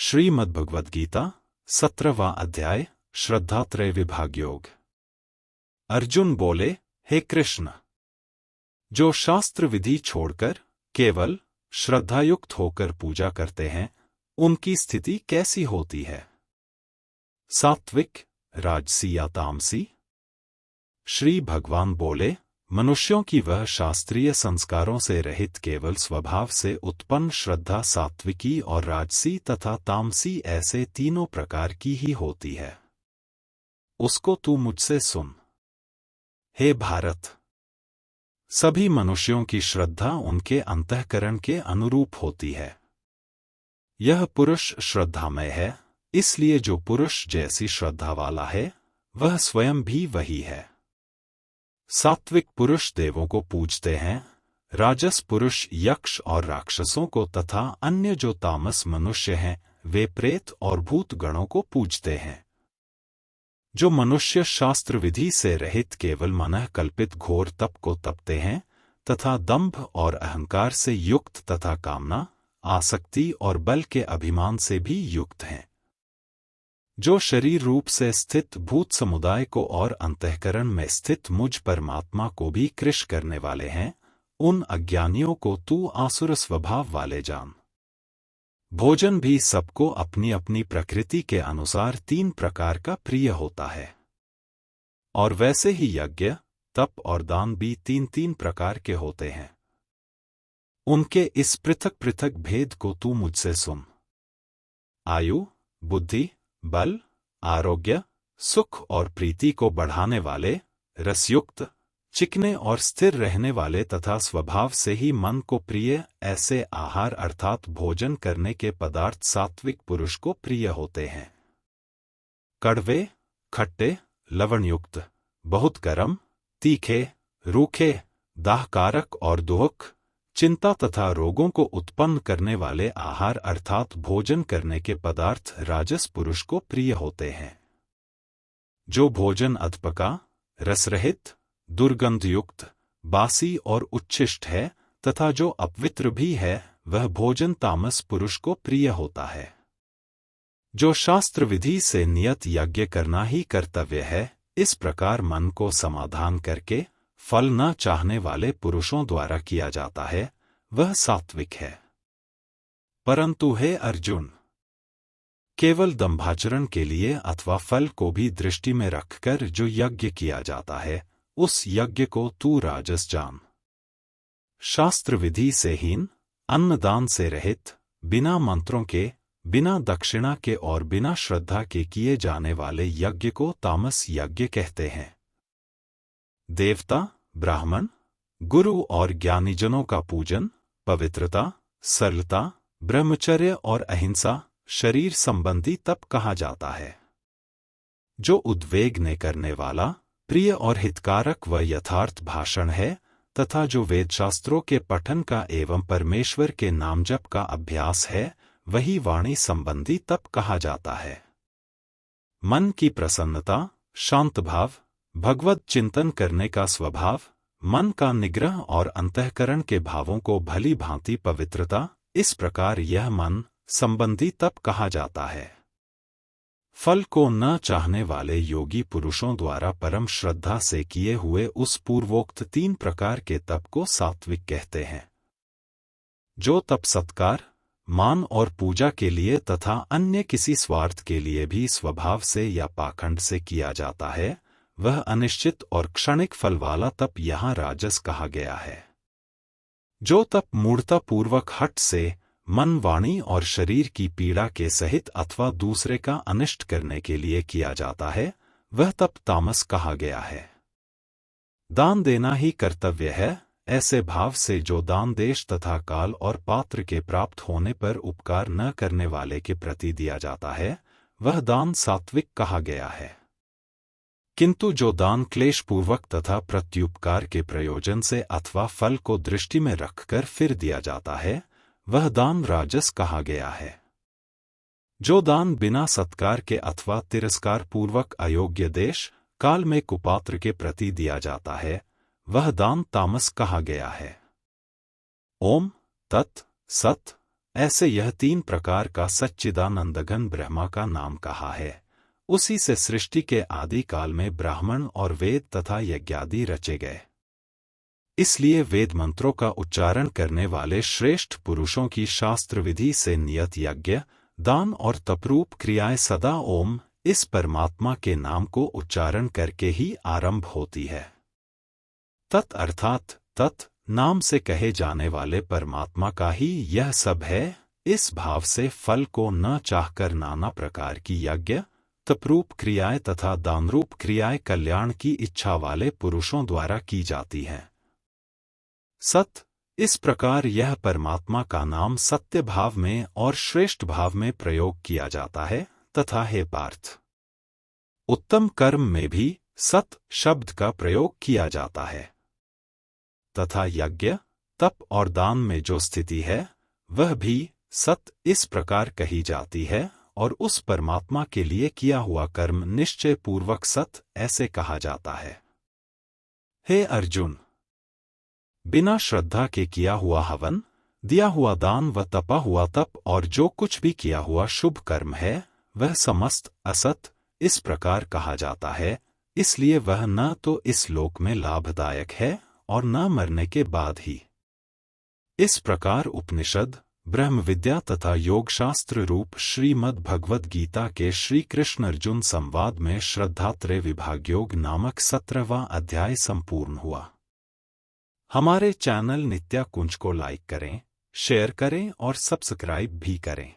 श्रीमद्भगवद्गीता 17वां अध्याय श्रद्धात्रय विभाग योग। अर्जुन बोले, हे कृष्ण, जो शास्त्र विधि छोड़कर केवल श्रद्धायुक्त होकर पूजा करते हैं, उनकी स्थिति कैसी होती है? सात्विक, राजसी या तामसी? श्री भगवान बोले, मनुष्यों की वह शास्त्रीय संस्कारों से रहित केवल स्वभाव से उत्पन्न श्रद्धा सात्विकी और राजसी तथा तामसी ऐसे तीनों प्रकार की ही होती है। उसको तू मुझसे सुन। हे भारत, सभी मनुष्यों की श्रद्धा उनके अंतःकरण के अनुरूप होती है। यह पुरुष श्रद्धामय है, इसलिए जो पुरुष जैसी श्रद्धा वाला है, वह स्वयं भी वही है। सात्विक पुरुष देवों को पूजते हैं, राजस पुरुष यक्ष और राक्षसों को तथा अन्य जो तामस मनुष्य हैं, वे प्रेत और भूत गणों को पूजते हैं। जो मनुष्य शास्त्र विधि से रहित केवल मनः कल्पित घोर तप को तपते हैं तथा दंभ और अहंकार से युक्त तथा कामना, आसक्ति और बल के अभिमान से भी युक्त हैं। जो शरीर रूप से स्थित भूत समुदाय को और अंतःकरण में स्थित मुझ परमात्मा को भी कृश करने वाले हैं, उन अज्ञानियों को तू आसुर स्वभाव वाले जान। भोजन भी सबको अपनी अपनी प्रकृति के अनुसार 3 प्रकार का प्रिय होता है, और वैसे ही यज्ञ, तप और दान भी 3-3 प्रकार के होते हैं। उनके इस पृथक पृथक भेद को तू मुझसे सुन। आयु, बुद्धि, बल, आरोग्य, सुख और प्रीति को बढ़ाने वाले, रसयुक्त, चिकने और स्थिर रहने वाले तथा स्वभाव से ही मन को प्रिय ऐसे आहार अर्थात भोजन करने के पदार्थ सात्विक पुरुष को प्रिय होते हैं। कड़वे, खट्टे, लवणयुक्त, बहुत गर्म, तीखे, रूखे, दाहकारक और दुख, चिंता तथा रोगों को उत्पन्न करने वाले आहार अर्थात भोजन करने के पदार्थ राजस पुरुष को प्रिय होते हैं। जो भोजन अधपका, रसरहित, दुर्गंधयुक्त, बासी और उच्छिष्ट है तथा जो अपवित्र भी है, वह भोजन तामस पुरुष को प्रिय होता है। जो शास्त्र विधि से नियत यज्ञ करना ही कर्तव्य है, इस प्रकार मन को समाधान करके फल न चाहने वाले पुरुषों द्वारा किया जाता है, वह सात्विक है। परंतु हे अर्जुन, केवल दंभाचरण के लिए अथवा फल को भी दृष्टि में रखकर जो यज्ञ किया जाता है, उस यज्ञ को तू राजस जान। शास्त्र विधि से हीन, अन्नदान से रहित, बिना मंत्रों के, बिना दक्षिणा के और बिना श्रद्धा के किए जाने वाले यज्ञ को तामस यज्ञ कहते हैं। देवता, ब्राह्मण, गुरु और ज्ञानीजनों का पूजन, पवित्रता, सरलता, ब्रह्मचर्य और अहिंसा, शरीर संबंधी तप कहा जाता है। जो उद्वेग करने वाला, प्रिय और हितकारक व यथार्थ भाषण है तथा जो वेदशास्त्रों के पठन का एवं परमेश्वर के नामजप का अभ्यास है, वही वाणी संबंधी तप कहा जाता है। मन की प्रसन्नता, शांत भाव, भगवत चिंतन करने का स्वभाव, मन का निग्रह और अंतःकरण के भावों को भली भांति पवित्रता, इस प्रकार यह मन संबंधी तप कहा जाता है। फल को न चाहने वाले योगी पुरुषों द्वारा परम श्रद्धा से किए हुए उस पूर्वोक्त 3 प्रकार के तप को सात्विक कहते हैं। जो तप सत्कार, मान और पूजा के लिए तथा अन्य किसी स्वार्थ के लिए भी स्वभाव से या पाखंड से किया जाता है, वह अनिश्चित और क्षणिक फल वाला तप यहाँ राजस कहा गया है। जो तप मूढ़तापूर्वक हठ से मन, वाणी और शरीर की पीड़ा के सहित अथवा दूसरे का अनिष्ट करने के लिए किया जाता है, वह तप तामस कहा गया है। दान देना ही कर्तव्य है, ऐसे भाव से जो दान देश तथा काल और पात्र के प्राप्त होने पर उपकार न करने वाले के प्रति दिया जाता है, वह दान सात्विक कहा गया है। किंतु जो दान क्लेशपूर्वक तथा प्रत्युपकार के प्रयोजन से अथवा फल को दृष्टि में रखकर फिर दिया जाता है, वह दान राजस कहा गया है। जो दान बिना सत्कार के अथवा तिरस्कार पूर्वक अयोग्य देश, काल में कुपात्र के प्रति दिया जाता है, वह दान तामस कहा गया है। ओम तत् सत। ऐसे यह 3 प्रकार का सच्चिदानंदघन ब्रह्मा का नाम कहा है। उसी से सृष्टि के आदि काल में ब्राह्मण और वेद तथा यज्ञादि रचे गए। इसलिए वेद मंत्रों का उच्चारण करने वाले श्रेष्ठ पुरुषों की शास्त्र विधि से नियत यज्ञ, दान और तपरूप क्रियाएं सदा ओम इस परमात्मा के नाम को उच्चारण करके ही आरंभ होती है। तत् अर्थात तत् नाम से कहे जाने वाले परमात्मा का ही यह सब है। इस भाव से फल को न चाहकर नाना प्रकार की यज्ञ, तपरूप क्रियाएं तथा दानरूप क्रियाएं कल्याण की इच्छा वाले पुरुषों द्वारा की जाती हैं। सत इस प्रकार यह परमात्मा का नाम सत्य भाव में और श्रेष्ठ भाव में प्रयोग किया जाता है। तथा हे पार्थ, उत्तम कर्म में भी सत शब्द का प्रयोग किया जाता है। तथा यज्ञ, तप और दान में जो स्थिति है वह भी सत इस प्रकार कही जाती है और उस परमात्मा के लिए किया हुआ कर्म निश्चय पूर्वक सत ऐसे कहा जाता है। हे अर्जुन, बिना श्रद्धा के किया हुआ हवन, दिया हुआ दान व तपा हुआ तप और जो कुछ भी किया हुआ शुभ कर्म है वह समस्त असत इस प्रकार कहा जाता है। इसलिए वह न तो इस लोक में लाभदायक है और न मरने के बाद ही। इस प्रकार उपनिषद, ब्रह्म विद्या तथा योग शास्त्र रूप श्रीमद् भगवद गीता के श्री कृष्ण अर्जुन संवाद में श्रद्धात्रय विभागयोग नामक 17वां अध्याय संपूर्ण हुआ। हमारे चैनल नित्या कुंज को लाइक करें, शेयर करें और सब्सक्राइब भी करें।